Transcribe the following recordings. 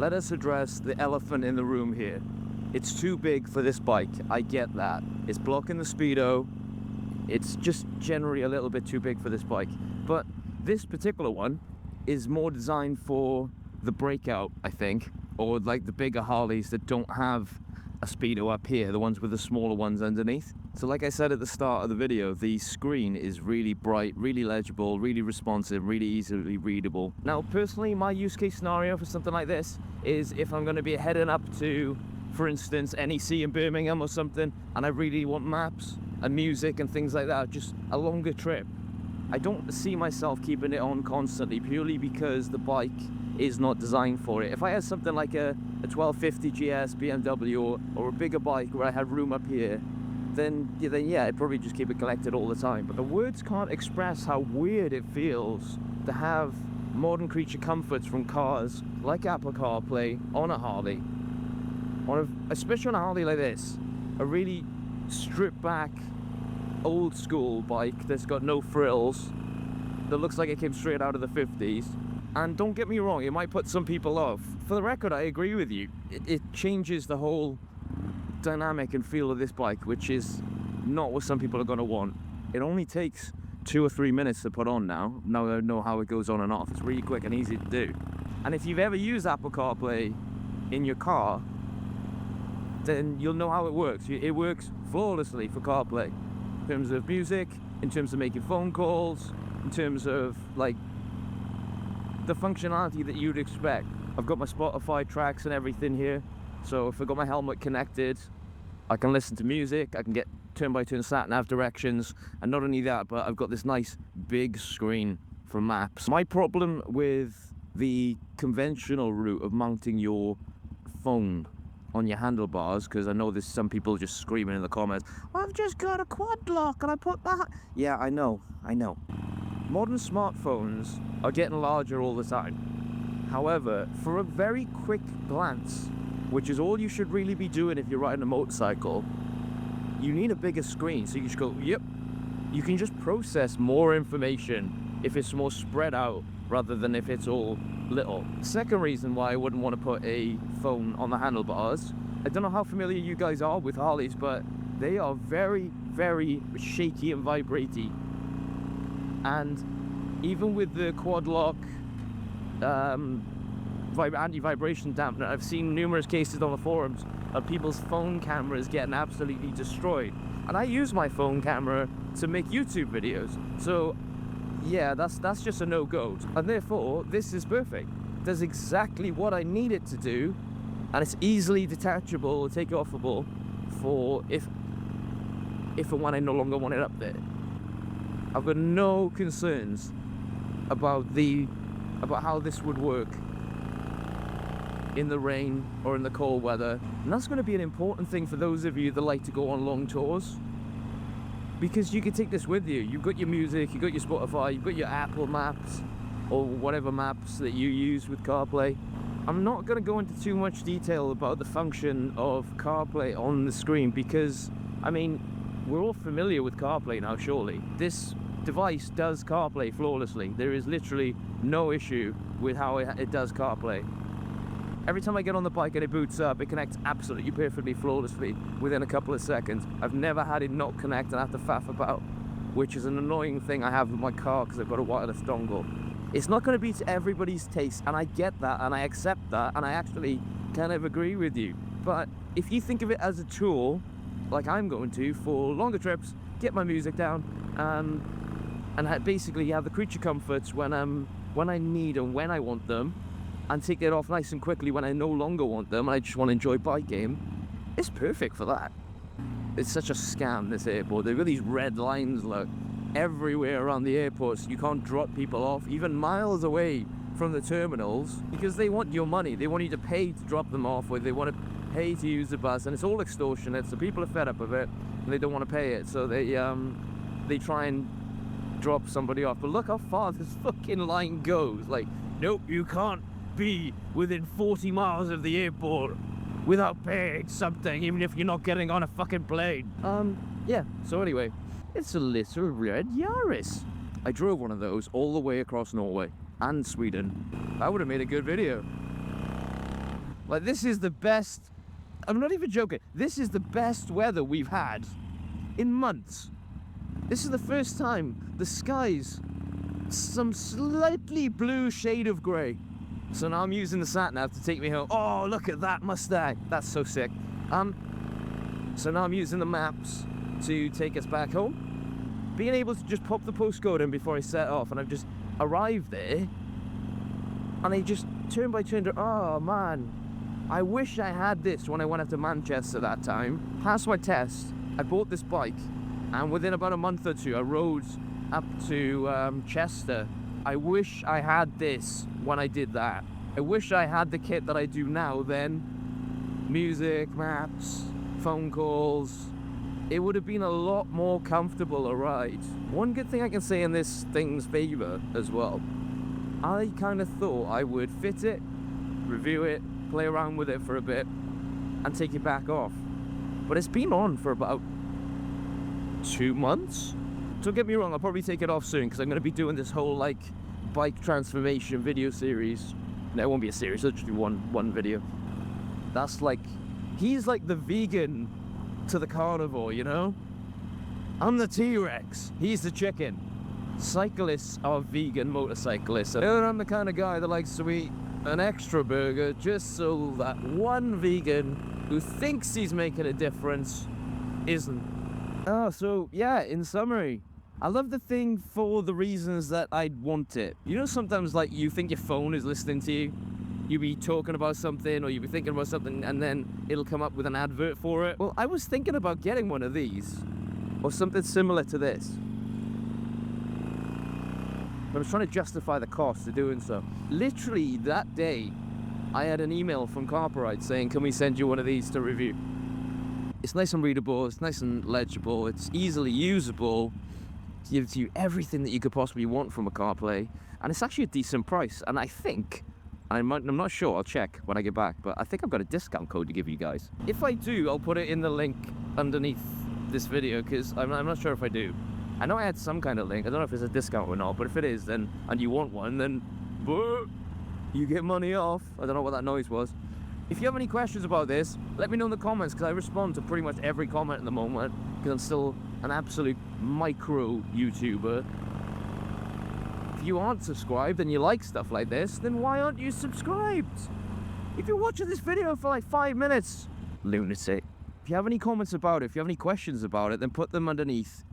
Let us address the elephant in the room here. It's too big for this bike, I get that. It's blocking the speedo. It's just generally a little bit too big for this bike. But this particular one is more designed for the breakout, I think, or like the bigger Harleys that don't have a speedo up here, the ones with the smaller ones underneath. So like I said at the start of the video, the screen is really bright, really legible, really responsive, really easily readable. Now personally, my use case scenario for something like this is if I'm going to be heading up to, for instance, NEC in Birmingham or something, and I really want maps and music and things like that, just a longer trip. I don't see myself keeping it on constantly purely because the bike is not designed for it. If I had something like a 1250 GS BMW or a bigger bike where I had room up here, then yeah, I'd probably just keep it collected all the time. But the words can't express how weird it feels to have modern creature comforts from cars like Apple CarPlay on a Harley, especially on a Harley like this, a really stripped back old school bike that's got no frills, that looks like it came straight out of the 50s. And don't get me wrong, it might put some people off. For the record, I agree with you. It changes the whole dynamic and feel of this bike, which is not what some people are going to want. It only takes 2 or 3 minutes to put on now. Now I know how it goes on and off. It's really quick and easy to do. And if you've ever used Apple CarPlay in your car, then you'll know how it works. It works flawlessly for CarPlay. In terms of music, in terms of making phone calls, in terms of like the functionality that you'd expect. I've got my Spotify tracks and everything here, so if I've got my helmet connected, I can listen to music, I can get turn-by-turn sat-nav directions, and not only that, but I've got this nice big screen for maps. My problem with the conventional route of mounting your phone on your handlebars, because I know there's some people just screaming in the comments, I've just got a quad lock and I put that... Yeah, I know. Modern smartphones are getting larger all the time. However, for a very quick glance, which is all you should really be doing if you're riding a motorcycle, you need a bigger screen. So you just go, yep. You can just process more information if it's more spread out rather than if it's all little. Second reason why I wouldn't want to put a phone on the handlebars, I don't know how familiar you guys are with Harleys, but they are very, very shaky and vibraty. And even with the quad lock anti-vibration dampener, I've seen numerous cases on the forums of people's phone cameras getting absolutely destroyed. And I use my phone camera to make YouTube videos, so yeah, that's just a no-go. And therefore, this is perfect. It does exactly what I need it to do, and it's easily detachable, take-offable for if and when I no longer want it up there. I've got no concerns about how this would work in the rain or in the cold weather. And that's going to be an important thing for those of you that like to go on long tours, because you can take this with you. You've got your music, you've got your Spotify, you've got your Apple Maps or whatever maps that you use with CarPlay. I'm not going to go into too much detail about the function of CarPlay on the screen, because I mean, we're all familiar with CarPlay now, surely. This device does CarPlay flawlessly. There is literally no issue with how it does CarPlay. Every time I get on the bike and it boots up, it connects absolutely perfectly, flawlessly within a couple of seconds. I've never had it not connect and have to faff about, which is an annoying thing I have with my car because I've got a wireless dongle. It's not going to be to everybody's taste, and I get that and I accept that, and I actually kind of agree with you. But if you think of it as a tool, like I'm going to, for longer trips, get my music down, and basically have the creature comforts when I need and when I want them, and take it off nice and quickly when I no longer want them and I just want to enjoy biking, it's perfect for that. It's such a scam, this airport. They've got these red lines, look, everywhere around the airports. You can't drop people off even miles away from the terminals because they want your money. They want you to pay to drop them off, or they want to pay to use the bus, and it's all extortionate. So people are fed up of it and they don't want to pay it, so they try and drop somebody off. But look how far this fucking line goes. Like, nope, you can't be within 40 miles of the airport without paying something, even if you're not getting on a fucking plane. Yeah, so anyway, it's a little red Yaris. I drove one of those all the way across Norway and Sweden. That would have made a good video. Like, this is the best, I'm not even joking, this is the best weather we've had in months. This is the first time the sky's some slightly blue shade of grey. So now I'm using the sat-nav to take me home. Oh, look at that Mustang. That's so sick. So now I'm using the maps to take us back home. Being able to just pop the postcode in before I set off, and I've just arrived there, and I just turn by turn, oh man, I wish I had this when I went up to Manchester that time. Passed my test, I bought this bike, and within about a month or two I rode up to Chester. I wish I had this when I did that. I wish I had the kit that I do now then. Music, maps, phone calls. It would have been a lot more comfortable a ride. One good thing I can say in this thing's favour as well, I kind of thought I would fit it, review it, play around with it for a bit, and take it back off. But it's been on for about 2 months. Don't get me wrong, I'll probably take it off soon because I'm going to be doing this whole like bike transformation video series. No, it won't be a series, I'll just do one video. That's like, he's like the vegan to the carnivore, you know? I'm the T-Rex, he's the chicken. Cyclists are vegan motorcyclists, and I'm the kind of guy that likes to eat an extra burger just so that one vegan who thinks he's making a difference isn't. Oh, so yeah, in summary, I love the thing for the reasons that I'd want it. You know, sometimes like you think your phone is listening to you, you be talking about something or you be thinking about something and then it'll come up with an advert for it. Well, I was thinking about getting one of these or something similar to this, but I was trying to justify the cost of doing so. Literally that day, I had an email from Carpuride saying, can we send you one of these to review? It's nice and readable, it's nice and legible, it's easily usable, it gives you everything that you could possibly want from a CarPlay, and it's actually a decent price. And I think, I'm not sure, I'll check when I get back, but I think I've got a discount code to give you guys. If I do, I'll put it in the link underneath this video, because I'm not sure if I do. I know I had some kind of link, I don't know if it's a discount or not, but if it is, then, and you want one, then you get money off. I don't know what that noise was. If you have any questions about this, let me know in the comments, because I respond to pretty much every comment at the moment, because I'm still an absolute micro YouTuber. If you aren't subscribed and you like stuff like this, then why aren't you subscribed? If you're watching this video for like 5 minutes, lunatic. If you have any comments about it, if you have any questions about it, then put them underneath,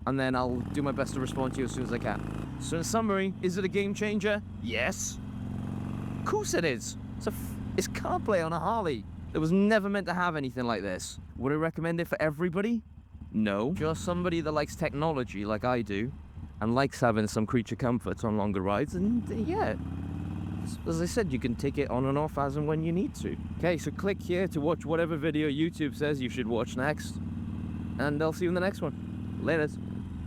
and then I'll do my best to respond to you as soon as I can. So in summary, is it a game changer? Yes. Of course it is. It's CarPlay on a Harley. It was never meant to have anything like this. Would I recommend it for everybody? No. Just somebody that likes technology like I do, and likes having some creature comforts on longer rides, and yeah. As I said, you can take it on and off as and when you need to. Okay, so click here to watch whatever video YouTube says you should watch next, and I'll see you in the next one. Later.